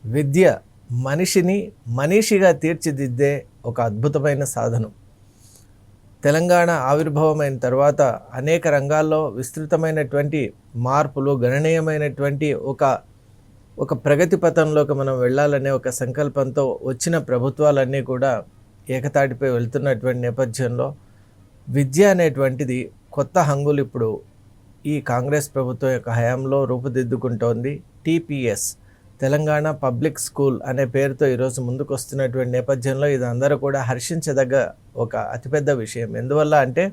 విద్య మనిషిని మనిషిగా తీర్చిదిద్దే ఒక అద్భుతమైన సాధనం. తెలంగాణ ఆవిర్భావమైన తర్వాత అనేక రంగాల్లో విస్తృతమైనటువంటి మార్పులు, గణనీయమైనటువంటి ఒక ప్రగతి పథంలోకి మనం వెళ్ళాలనే ఒక సంకల్పంతో వచ్చిన ప్రభుత్వాలన్నీ కూడా ఏకతాటిపై వెళ్తున్నటువంటి నేపథ్యంలో విద్య అనేటువంటిది కొత్త హంగులు ఇప్పుడు ఈ కాంగ్రెస్ ప్రభుత్వం యొక్క హయాంలో రూపుదిద్దుకుంటోంది. టీపీఎస్, తెలంగాణ పబ్లిక్ స్కూల్ అనే పేరుతో ఈరోజు ముందుకు వస్తున్నటువంటి నేపథ్యంలో ఇది అందరూ కూడా హర్షించదగ్గ ఒక అతిపెద్ద విషయం. ఎందువల్ల అంటే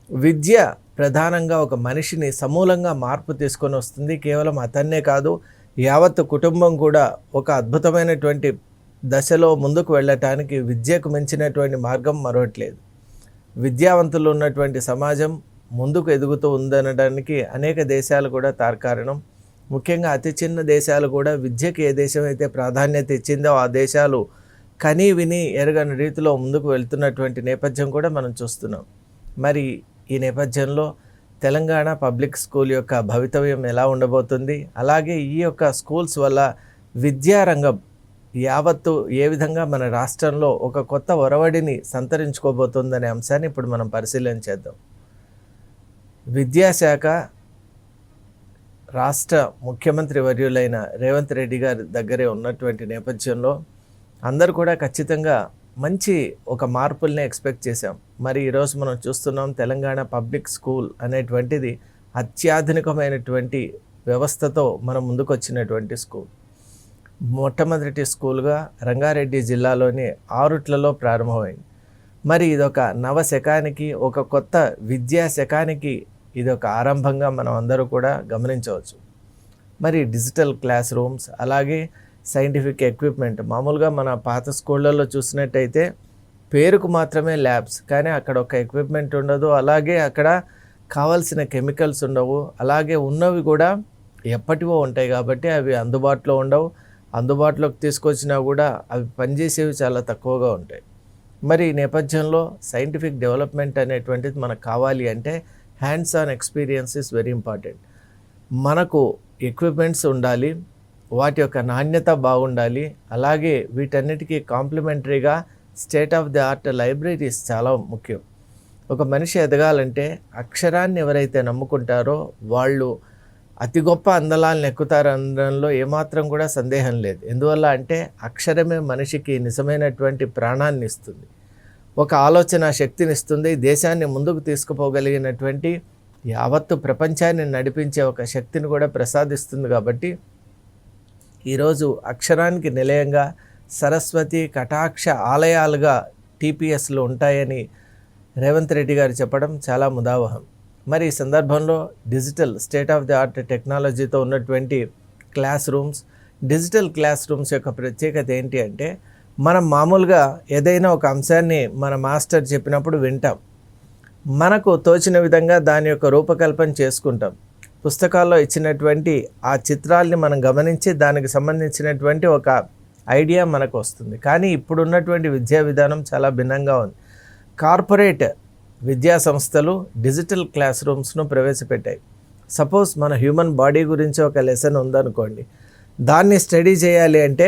విద్య ప్రధానంగా ఒక మనిషిని సమూలంగా మార్పు తీసుకొని వస్తుంది. కేవలం అతన్నే కాదు, యావత్ కుటుంబం కూడా ఒక అద్భుతమైనటువంటి దశలో ముందుకు వెళ్ళటానికి విద్యకు మించినటువంటి మార్గం మరొకట్లేదు. విద్యావంతులు ఉన్నటువంటి సమాజం ముందుకు ఎదుగుతూ ఉందనడానికి అనేక దేశాలు కూడా తార్కారణం. ముఖ్యంగా అతి చిన్న దేశాలు కూడా విద్యకి ఏ దేశం అయితే ప్రాధాన్యత ఇచ్చిందో ఆ దేశాలు కని విని ఎరగని రీతిలో ముందుకు వెళ్తున్నటువంటి నేపథ్యం కూడా మనం చూస్తున్నాం. మరి ఈ నేపథ్యంలో తెలంగాణ పబ్లిక్ స్కూల్ యొక్క భవితవ్యం ఎలా ఉండబోతుంది, అలాగే ఈ యొక్క స్కూల్స్ వల్ల విద్యారంగం యావత్తు ఏ విధంగా మన రాష్ట్రంలో ఒక కొత్త ఒరవడిని సంతరించుకోబోతుందనే అంశాన్ని ఇప్పుడు మనం పరిశీలన చేద్దాం. విద్యాశాఖ రాష్ట్ర ముఖ్యమంత్రి వర్యులైన రేవంత్ రెడ్డి గారి దగ్గరే ఉన్నటువంటి నేపథ్యంలో అందరూ కూడా ఖచ్చితంగా మంచి ఒక మార్పుల్ని ఎక్స్పెక్ట్ చేశాం. మరి ఈరోజు మనం చూస్తున్నాం తెలంగాణ పబ్లిక్ స్కూల్ అనేటువంటిది అత్యాధునికమైనటువంటి వ్యవస్థతో మనం ముందుకు వచ్చినటువంటి స్కూల్. మొట్టమొదటి స్కూల్గా రంగారెడ్డి జిల్లాలోని ఆరుట్లలో ప్రారంభమైంది. మరి ఇదొక నవశకానికి, ఒక కొత్త విద్యా శకానికి ఇదొక ఆరంభంగా మనం అందరూ కూడా గమనించవచ్చు. మరి డిజిటల్ క్లాస్ రూమ్స్, అలాగే సైంటిఫిక్ ఎక్విప్మెంట్, మామూలుగా మన పాత స్కూళ్ళల్లో చూసినట్టయితే పేరుకు మాత్రమే ల్యాబ్స్, కానీ అక్కడ ఒక ఎక్విప్మెంట్ ఉండదు, అలాగే అక్కడ కావాల్సిన కెమికల్స్ ఉండవు, అలాగే ఉన్నవి కూడా ఎప్పటివో ఉంటాయి కాబట్టి అవి అందుబాటులో ఉండవు. అందుబాటులోకి తీసుకొచ్చినా కూడా అవి పనిచేసేవి చాలా తక్కువగా ఉంటాయి. మరి ఈ నేపథ్యంలో సైంటిఫిక్ డెవలప్మెంట్ అనేటువంటిది మనకు కావాలి అంటే hands on experience is very important. మనకు ఎక్విప్మెంట్స్ ఉండాలి, వాటి యొక్క నాణ్యత బాగుండాలి, అలాగే వీటన్నిటికీ కాంప్లిమెంటరీగా state of the art libraries చాలా ముఖ్యం. ఒక మనిషి ఎదగాలంటే అక్షరాన్ని ఎవరైతే నమ్ముకుంటారో వాళ్ళు అతి గొప్ప అందలాలను ఎక్కుతారనడంలో ఏమాత్రం కూడా సందేహం లేదు. ఎందువల్ల అంటే అక్షరమే మనిషికి నిజమైనటువంటి ప్రాణాన్ని ఇస్తుంది, ఒక ఆలోచన శక్తిని ఇస్తుంది, దేశాన్ని ముందుకు తీసుకుపోగలిగినటువంటి యావత్తు ప్రపంచాన్ని నడిపించే ఒక శక్తిని కూడా ప్రసాదిస్తుంది. కాబట్టి ఈరోజు అక్షరానికి నిలయంగా సరస్వతి కటాక్ష ఆలయాలుగా టీపీఎస్లు ఉంటాయని రేవంత్ రెడ్డి గారు చెప్పడం చాలా ముదావహం. మరి ఈ సందర్భంలో digital state of the art టెక్నాలజీతో ఉన్నటువంటి class rooms, digital class rooms యొక్క ప్రత్యేకత ఏంటి అంటే మనం మామూలుగా ఏదైనా ఒక అంశాన్ని మన మాస్టర్ చెప్పినప్పుడు వింటాం, మనకు తోచిన విధంగా దాని యొక్క రూపకల్పన చేసుకుంటాం. పుస్తకాల్లో ఇచ్చినటువంటి ఆ చిత్రాల్ని మనం గమనించి దానికి సంబంధించినటువంటి ఒక ఐడియా మనకు వస్తుంది. కానీ ఇప్పుడున్నటువంటి విద్యా విధానం చాలా భిన్నంగా ఉంది. కార్పొరేట్ విద్యా సంస్థలు డిజిటల్ క్లాస్ రూమ్స్ను ప్రవేశపెట్టాయి. సపోజ్ మన హ్యూమన్ బాడీ గురించి ఒక లెసన్ ఉందనుకోండి, దాన్ని స్టడీ చేయాలి అంటే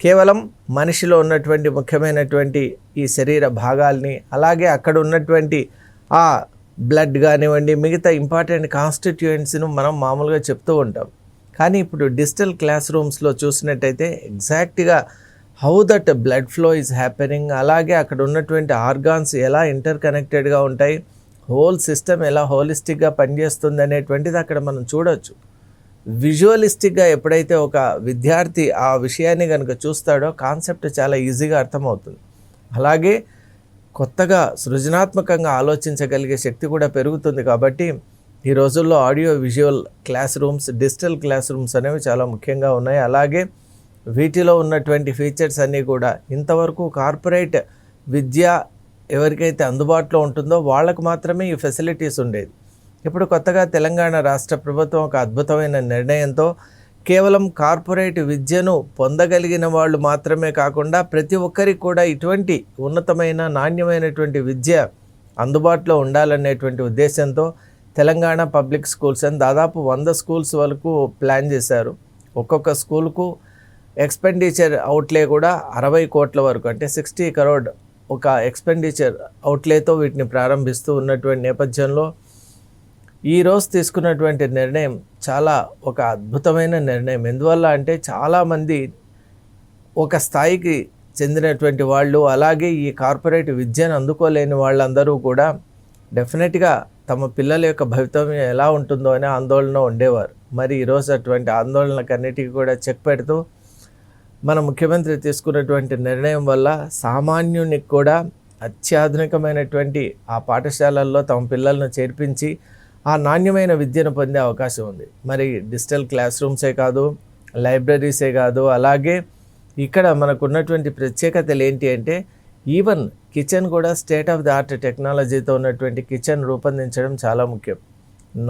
కేవలం మనిషిలో ఉన్నటువంటి ముఖ్యమైనటువంటి ఈ శరీర భాగాల్ని, అలాగే అక్కడ ఉన్నటువంటి ఆ బ్లడ్ కానివ్వండి, మిగతా ఇంపార్టెంట్ కాన్స్టిట్యూయెంట్స్ను మనం మామూలుగా చెప్తూ ఉంటాం. కానీ ఇప్పుడు డిజిటల్ క్లాస్ రూమ్స్లో చూసినట్టయితే ఎగ్జాక్ట్గా how that blood flow is happening, అలాగే అక్కడ ఉన్నటువంటి ఆర్గాన్స్ ఎలా ఇంటర్ కనెక్టెడ్గా ఉంటాయి, హోల్ సిస్టమ్ ఎలా హోలిస్టిక్గా పనిచేస్తుంది అనేటువంటిది అక్కడ మనం చూడవచ్చు. విజువలిస్టిక్గా ఎప్పుడైతే ఒక విద్యార్థి ఆ విషయాన్ని కనుక చూస్తాడో కాన్సెప్ట్ చాలా ఈజీగా అర్థమవుతుంది. అలాగే కొత్తగా సృజనాత్మకంగా ఆలోచించగలిగే శక్తి కూడా పెరుగుతుంది. కాబట్టి ఈ రోజుల్లో audio visual class rooms, digital class rooms అనేవి చాలా ముఖ్యంగా ఉన్నాయి. అలాగే వీటిలో ఉన్నటువంటి ఫీచర్స్ అన్నీ కూడా ఇంతవరకు కార్పొరేట్ విద్య ఎవరికైతే అందుబాటులో ఉంటుందో వాళ్ళకు మాత్రమే ఈ ఫెసిలిటీస్ ఉండేది. ఇప్పుడు కొత్తగా తెలంగాణ రాష్ట్ర ప్రభుత్వం ఒక అద్భుతమైన నిర్ణయంతో కేవలం కార్పొరేట్ విద్యను పొందగలిగిన వాళ్ళు మాత్రమే కాకుండా ప్రతి ఒక్కరికి కూడా ఇటువంటి ఉన్నతమైన నాణ్యమైనటువంటి విద్య అందుబాటులో ఉండాలనేటువంటి ఉద్దేశంతో తెలంగాణ పబ్లిక్ స్కూల్స్ అని దాదాపు 100 స్కూల్స్ వరకు ప్లాన్ చేశారు. ఒక్కొక్క స్కూల్కు ఎక్స్పెండిచర్ అవుట్లే కూడా 60 కోట్ల వరకు, అంటే 60 crore ఒక ఎక్స్పెండిచర్ అవుట్లేతో వీటిని ప్రారంభిస్తూ ఉన్నటువంటి నేపథ్యంలో ఈరోజు తీసుకున్నటువంటి నిర్ణయం చాలా ఒక అద్భుతమైన నిర్ణయం. ఎందువల్ల అంటే చాలామంది ఒక స్థాయికి చెందినటువంటి వాళ్ళు, అలాగే ఈ కార్పొరేట్ విద్యను అందుకోలేని వాళ్ళందరూ కూడా డెఫినెట్గా తమ పిల్లల యొక్క భవితవ్యం ఎలా ఉంటుందో అనే ఆందోళన ఉండేవారు. మరి ఈరోజు అటువంటి ఆందోళనకన్నిటికీ కూడా చెక్ పెడుతూ మన ముఖ్యమంత్రి తీసుకున్నటువంటి నిర్ణయం వల్ల సామాన్యునికి కూడా అత్యాధునికమైనటువంటి ఆ పాఠశాలల్లో తమ పిల్లలను చేర్పించి ఆ నాణ్యమైన విద్యను పొందే అవకాశం ఉంది. మరి డిజిటల్ క్లాస్ రూమ్సే కాదు, లైబ్రరీసే కాదు, అలాగే ఇక్కడ మనకున్నటువంటి ప్రత్యేకతలు ఏంటి అంటే ఈవెన్ కిచెన్ కూడా స్టేట్ ఆఫ్ ది ఆర్ట్ టెక్నాలజీతో ఉన్నటువంటి కిచెన్ రూపొందించడం చాలా ముఖ్యం.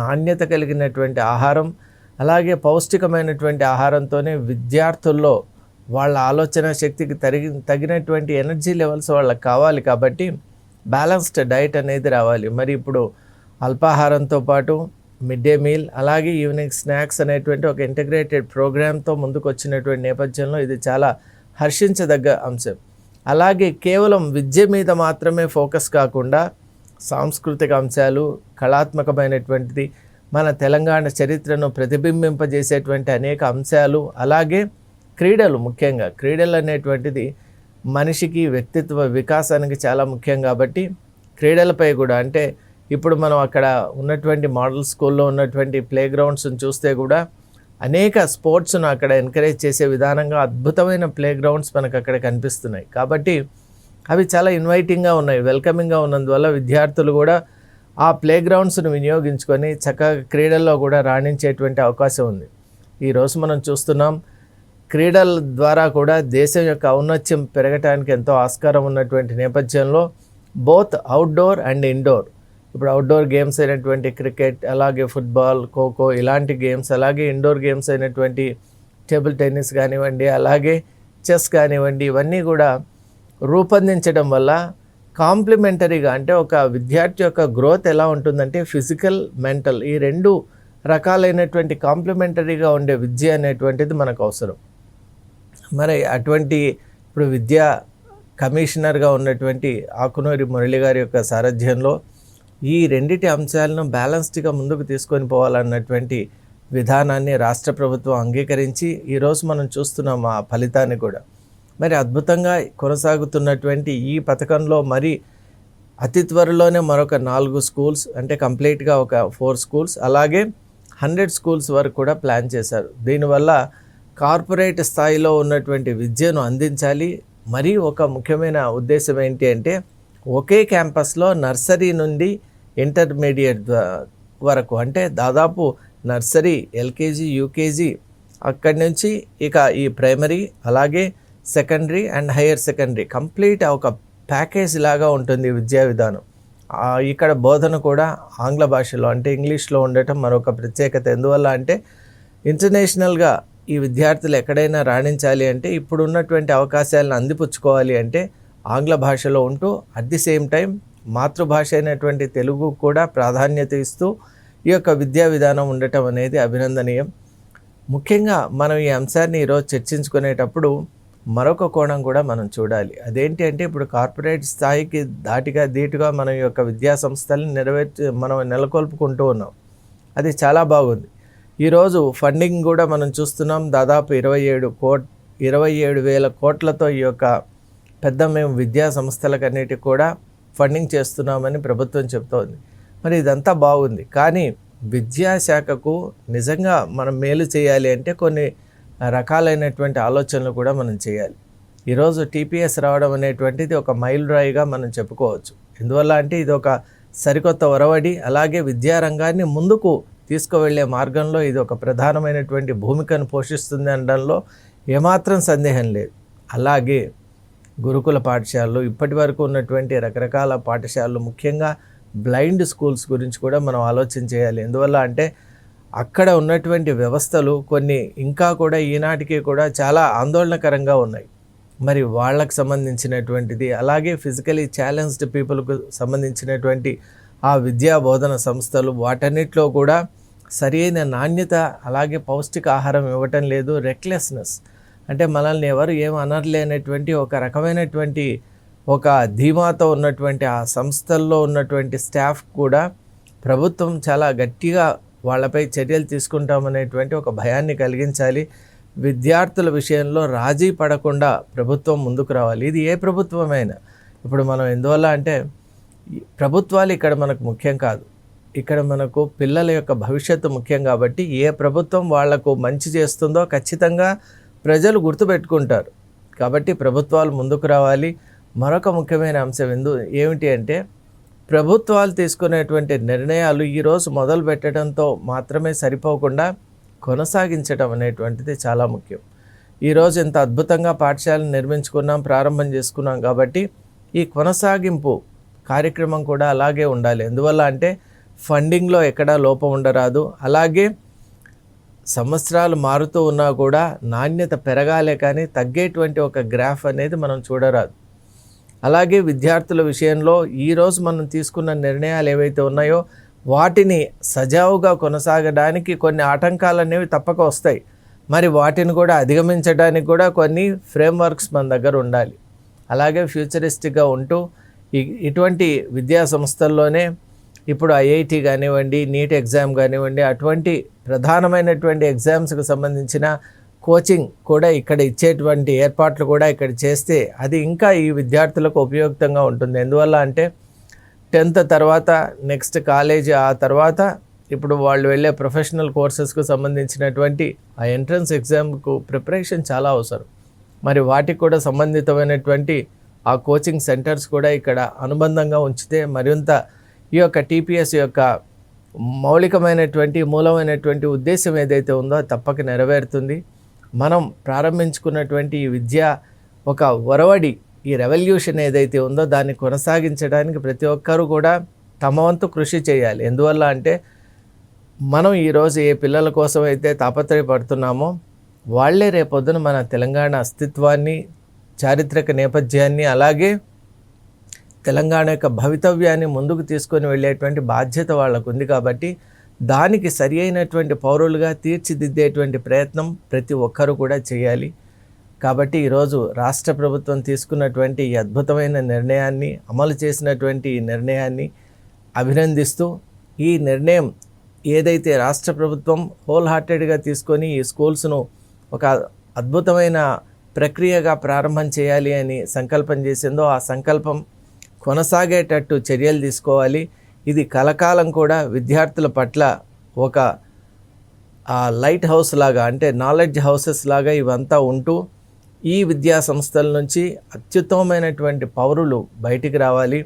నాణ్యత కలిగినటువంటి ఆహారం, అలాగే పౌష్టికమైనటువంటి ఆహారంతోనే విద్యార్థుల్లో వాళ్ళ ఆలోచన శక్తికి తగినటువంటి ఎనర్జీ లెవెల్స్ వాళ్ళకి కావాలి. కాబట్టి బ్యాలెన్స్డ్ డైట్ అనేది రావాలి. మరి ఇప్పుడు అల్పాహారంతో పాటు మిడ్ డే మీల్, అలాగే ఈవినింగ్ స్నాక్స్ అనేటువంటి ఒక ఇంటిగ్రేటెడ్ ప్రోగ్రామ్తో ముందుకు వచ్చినటువంటి నేపథ్యంలో ఇది చాలా హర్షించదగ్గ అంశం. అలాగే కేవలం విద్య మీద మాత్రమే ఫోకస్ కాకుండా సాంస్కృతిక అంశాలు, కళాత్మకమైనటువంటిది, మన తెలంగాణ చరిత్రను ప్రతిబింబింపజేసేటువంటి అనేక అంశాలు, అలాగే క్రీడలు, ముఖ్యంగా క్రీడలు అనేటువంటిది మనిషికి వ్యక్తిత్వ వికాసానికి చాలా ముఖ్యం. కాబట్టి క్రీడలపై కూడా, అంటే ఇప్పుడు మనం అక్కడ ఉన్నటువంటి మోడల్ స్కూల్లో ఉన్నటువంటి ప్లే గ్రౌండ్స్ని చూస్తే కూడా అనేక స్పోర్ట్స్ను అక్కడ ఎంకరేజ్ చేసే విధానంగా అద్భుతమైన ప్లే గ్రౌండ్స్ మనకు అక్కడ కనిపిస్తున్నాయి. కాబట్టి అవి చాలా ఇన్వైటింగ్గా ఉన్నాయి, వెల్కమింగ్గా ఉన్నందువల్ల విద్యార్థులు కూడా ఆ ప్లే గ్రౌండ్స్ను వినియోగించుకొని చక్కగా క్రీడల్లో కూడా రాణించేటువంటి అవకాశం ఉంది. ఈరోజు మనం చూస్తున్నాం, క్రీడల ద్వారా కూడా దేశం యొక్క ఔన్నత్యం పెరగటానికి ఎంతో ఆస్కారం ఉన్నటువంటి నేపథ్యంలో బోత్ అవుట్డోర్ అండ్ ఇండోర్, ఇప్పుడు అవుట్డోర్ గేమ్స్ అయినటువంటి క్రికెట్, అలాగే ఫుట్బాల్, ఖోఖో ఇలాంటి గేమ్స్, అలాగే ఇండోర్ గేమ్స్ అయినటువంటి టేబుల్ టెన్నిస్ కానివ్వండి, అలాగే చెస్ కానివ్వండి, ఇవన్నీ కూడా రూపొందించడం వల్ల కాంప్లిమెంటరీగా, అంటే ఒక విద్యార్థి యొక్క గ్రోత్ ఎలా ఉంటుందంటే ఫిజికల్, మెంటల్, ఈ రెండు రకాలైనటువంటి కాంప్లిమెంటరీగా ఉండే విద్య అనేటువంటిది మనకు అవసరం. మరి అటువంటి ఇప్పుడు విద్యా కమిషనర్గా ఉన్నటువంటి ఆకునూరి మురళి గారి యొక్క సారథ్యంలో ఈ రెండిటి అంశాలను బ్యాలెన్స్డ్గా ముందుకు తీసుకొని పోవాలన్నటువంటి విధానాన్ని రాష్ట్ర ప్రభుత్వం అంగీకరించి ఈరోజు మనం చూస్తున్నాం ఆ ఫలితాన్ని కూడా. మరి అద్భుతంగా కొనసాగుతున్నటువంటి ఈ పథకంలో మరి అతి త్వరలోనే మరొక 4 స్కూల్స్, అంటే కంప్లీట్గా ఒక 4 స్కూల్స్, అలాగే 100 స్కూల్స్ వరకు కూడా ప్లాన్ చేశారు. దీనివల్ల కార్పొరేట్ స్థాయిలో ఉన్నటువంటి విద్యను అందించాలి. మరి ఒక ముఖ్యమైన ఉద్దేశం ఏంటి అంటే ఒకే క్యాంపస్లో నర్సరీ నుండి ఇంటర్మీడియట్ వరకు, అంటే దాదాపు నర్సరీ, ఎల్కేజీ, యూకేజీ, అక్కడి నుంచి ఇక ఈ ప్రైమరీ, అలాగే secondary and higher secondary complete ఒక ప్యాకేజ్ లాగా ఉంటుంది విద్యా విధానం. ఇక్కడ బోధన కూడా ఆంగ్ల భాషలో, అంటే ఇంగ్లీష్లో ఉండటం మరొక ప్రత్యేకత. ఎందువల్ల అంటే ఇంటర్నేషనల్గా ఈ విద్యార్థులు ఎక్కడైనా రాణించాలి అంటే ఇప్పుడు ఉన్నటువంటి అవకాశాలను అందిపుచ్చుకోవాలి అంటే ఆంగ్ల భాషలో ఉంటూ అట్ ది సేమ్ టైం మాతృభాష అయినటువంటి తెలుగు కూడా ప్రాధాన్యత ఇస్తూ ఈ యొక్క విద్యా విధానం ఉండటం అనేది అభినందనీయం. ముఖ్యంగా మనం ఈ అంశాన్ని ఈరోజు చర్చించుకునేటప్పుడు మరొక కోణం కూడా మనం చూడాలి. అదేంటి అంటే ఇప్పుడు కార్పొరేట్ స్థాయికి ధీటుగా మన యొక్క విద్యా సంస్థలను మనం నెలకొల్పుకుంటూ ఉన్నాం. అది చాలా బాగుంది. ఈరోజు ఫండింగ్ కూడా మనం చూస్తున్నాం. దాదాపు 27,000 కోట్లతో ఈ యొక్క మేము విద్యా సంస్థలకన్నిటికి కూడా ఫండింగ్ చేస్తున్నామని ప్రభుత్వం చెప్తోంది. మరి ఇదంతా బాగుంది, కానీ విద్యాశాఖకు నిజంగా మనం మేలు చేయాలి అంటే కొన్ని రకాలైనటువంటి ఆలోచనలు కూడా మనం చేయాలి. ఈరోజు టీపీఎస్ రావడం అనేటువంటిది ఒక మైలురాయిగా మనం చెప్పుకోవచ్చు. ఎందువల్ల అంటే ఇది ఒక సరికొత్త ఒరవడి, అలాగే విద్యారంగాన్ని ముందుకు తీసుకువెళ్ళే మార్గంలో ఇది ఒక ప్రధానమైనటువంటి భూమికను పోషిస్తుంది అనడంలో ఏమాత్రం సందేహం లేదు. అలాగే గురుకుల పాఠశాలలు, ఇప్పటి వరకు ఉన్నటువంటి రకరకాల పాఠశాలలు, ముఖ్యంగా బ్లైండ్ స్కూల్స్ గురించి కూడా మనం ఆలోచన చేయాలి. ఎందువల్ల అంటే అక్కడ ఉన్నటువంటి వ్యవస్థలు కొన్ని ఇంకా కూడా ఈనాటికి కూడా చాలా ఆందోళనకరంగా ఉన్నాయి. మరి వాళ్ళకు సంబంధించినటువంటిది, అలాగే ఫిజికలీ ఛాలెంజ్డ్ పీపుల్కు సంబంధించినటువంటి ఆ విద్యా బోధన సంస్థలు, వాటన్నిటిలో కూడా సరైన నాణ్యత, అలాగే పౌష్టిక ఆహారం ఇవ్వటం లేదు. రెక్లెస్నెస్, అంటే మనల్ని ఎవరు ఏం అనర్లేనటువంటి ఒక రకమైనటువంటి ఒక ధీమాతో ఉన్నటువంటి ఆ సంస్థల్లో ఉన్నటువంటి స్టాఫ్ కూడా ప్రభుత్వం చాలా గట్టిగా వాళ్ళపై చర్యలు తీసుకుంటామనేటువంటి ఒక భయాన్ని కలిగించాలి. విద్యార్థుల విషయంలో రాజీ పడకుండా ప్రభుత్వం ముందుకు రావాలి. ఇది ఏ ప్రభుత్వమైనా. ఇప్పుడు మనం ఎందువల్ల అంటే ప్రభుత్వాలు ఇక్కడ మనకు ముఖ్యం కాదు, ఇక్కడ మనకు పిల్లల యొక్క భవిష్యత్తు ముఖ్యం. కాబట్టి ఏ ప్రభుత్వం వాళ్లకు మంచి చేస్తుందో ఖచ్చితంగా ప్రజలు గుర్తుపెట్టుకుంటారు. కాబట్టి ప్రభుత్వాలు ముందుకు రావాలి. మరొక ముఖ్యమైన అంశం ఏమిటి అంటే ప్రభుత్వాలు తీసుకునేటువంటి నిర్ణయాలు ఈరోజు మొదలు పెట్టడంతో మాత్రమే సరిపోకుండా కొనసాగించడం అనేటువంటిది చాలా ముఖ్యం. ఈరోజు ఇంత అద్భుతంగా పాఠశాలను నిర్మించుకున్నాం, ప్రారంభం చేసుకున్నాం. కాబట్టి ఈ కొనసాగింపు కార్యక్రమం కూడా అలాగే ఉండాలి. ఎందువల్ల అంటే ఫండింగ్లో ఎక్కడా లోపం ఉండరాదు. అలాగే సంవత్సరాలు మారుతూ ఉన్నా కూడా నాణ్యత పెరగాలే కానీ తగ్గేటువంటి ఒక గ్రాఫ్ అనేది మనం చూడరాదు. అలాగే విద్యార్థుల విషయంలో ఈరోజు మనం తీసుకున్న నిర్ణయాలు ఏవైతే ఉన్నాయో వాటిని సజావుగా కొనసాగడానికి కొన్ని ఆటంకాలు అనేవి తప్పక వస్తాయి. మరి వాటిని కూడా అధిగమించడానికి కూడా కొన్ని ఫ్రేమ్వర్క్స్ మన దగ్గర ఉండాలి. అలాగే ఫ్యూచరిస్టిక్గా ఉంటూ ఇటువంటి విద్యా సంస్థల్లోనే ఇప్పుడు ఐఐటి కానివ్వండి, నీట్ ఎగ్జామ్ కానివ్వండి, అటువంటి ప్రధానమైనటువంటి ఎగ్జామ్స్కి సంబంధించిన కోచింగ్ కూడా ఇక్కడ ఇచ్చేటువంటి ఏర్పాట్లు కూడా ఇక్కడ చేస్తే అది ఇంకా ఈ విద్యార్థులకు ఉపయుక్తంగా ఉంటుంది. ఎందువల్ల అంటే 10th తర్వాత నెక్స్ట్ కాలేజీ, ఆ తర్వాత ఇప్పుడు వాళ్ళు వెళ్ళే ప్రొఫెషనల్ కోర్సెస్కు సంబంధించినటువంటి ఆ ఎంట్రన్స్ ఎగ్జామ్కు ప్రిపరేషన్ చాలా అవసరం. మరి వాటికి కూడా సంబంధితమైనటువంటి ఆ కోచింగ్ సెంటర్స్ కూడా ఇక్కడ అనుబంధంగా ఉంచితే మరింత ఈ యొక్క టీపీఎస్ యొక్క మౌలికమైనటువంటి మూలమైనటువంటి ఉద్దేశం ఏదైతే ఉందో అది తప్పక నెరవేరుతుంది. మనం ప్రారంభించుకున్నటువంటి ఈ విద్య ఒక ఒరవడి, ఈ రెవల్యూషన్ ఏదైతే ఉందో దాన్ని కొనసాగించడానికి ప్రతి ఒక్కరూ కూడా తమ వంతు కృషి చేయాలి. ఎందువల్ల అంటే మనం ఈరోజు ఏ పిల్లల కోసం అయితే తాపత్రయపడుతున్నామో వాళ్లే రేపొద్దున మన తెలంగాణ అస్తిత్వాన్ని, చారిత్రక నేపథ్యాన్ని, అలాగే తెలంగాణ యొక్క భవితవ్యాన్ని ముందుకు తీసుకొని వెళ్ళేటువంటి బాధ్యత వాళ్ళకు ఉంది. కాబట్టి దానికి సరి అయినటువంటి పౌరులుగా తీర్చిదిద్దేటువంటి ప్రయత్నం ప్రతి ఒక్కరూ కూడా చేయాలి. కాబట్టి ఈరోజు రాష్ట్ర ప్రభుత్వం తీసుకున్నటువంటి ఈ అద్భుతమైన నిర్ణయాన్ని, అమలు చేసినటువంటి ఈ నిర్ణయాన్ని అభినందిస్తూ, ఈ నిర్ణయం ఏదైతే రాష్ట్ర ప్రభుత్వం హోల్ హార్టెడ్గా తీసుకొని ఈ స్కూల్స్ను ఒక అద్భుతమైన ప్రక్రియగా ప్రారంభం చేయాలి అని సంకల్పం చేసిందో ఆ సంకల్పం కొనసాగేటట్టు చర్యలు తీసుకోవాలి. ఇది కలకాలం కూడా విద్యార్థుల పట్ల ఒక లైట్ హౌస్ లాగా, అంటే నాలెడ్జ్ హౌసెస్ లాగా ఇవంతా ఉంటూ ఈ విద్యా సంస్థల నుంచి అత్యుత్తమమైనటువంటి పౌరులు బయటికి రావాలి.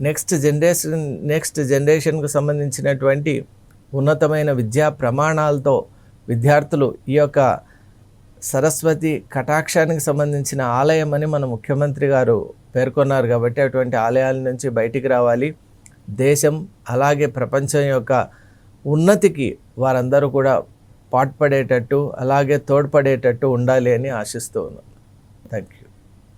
నెక్స్ట్ జనరేషన్కు సంబంధించినటువంటి ఉన్నతమైన విద్యా ప్రమాణాలతో విద్యార్థులు ఈ యొక్క సరస్వతి కటాక్షానికి సంబంధించిన ఆలయం అని మన ముఖ్యమంత్రి గారు పేర్కొన్నారు. కాబట్టి అటువంటి ఆలయాల నుంచి బయటికి రావాలి. దేశం అలాగే ప్రపంచం యొక్క ఉన్నతికి వారందరూ కూడా పాటుపడేటట్టు, అలాగే తోడ్పడేటట్టు ఉండాలి అని ఆశిస్తూ ఉన్నాను. Thank you.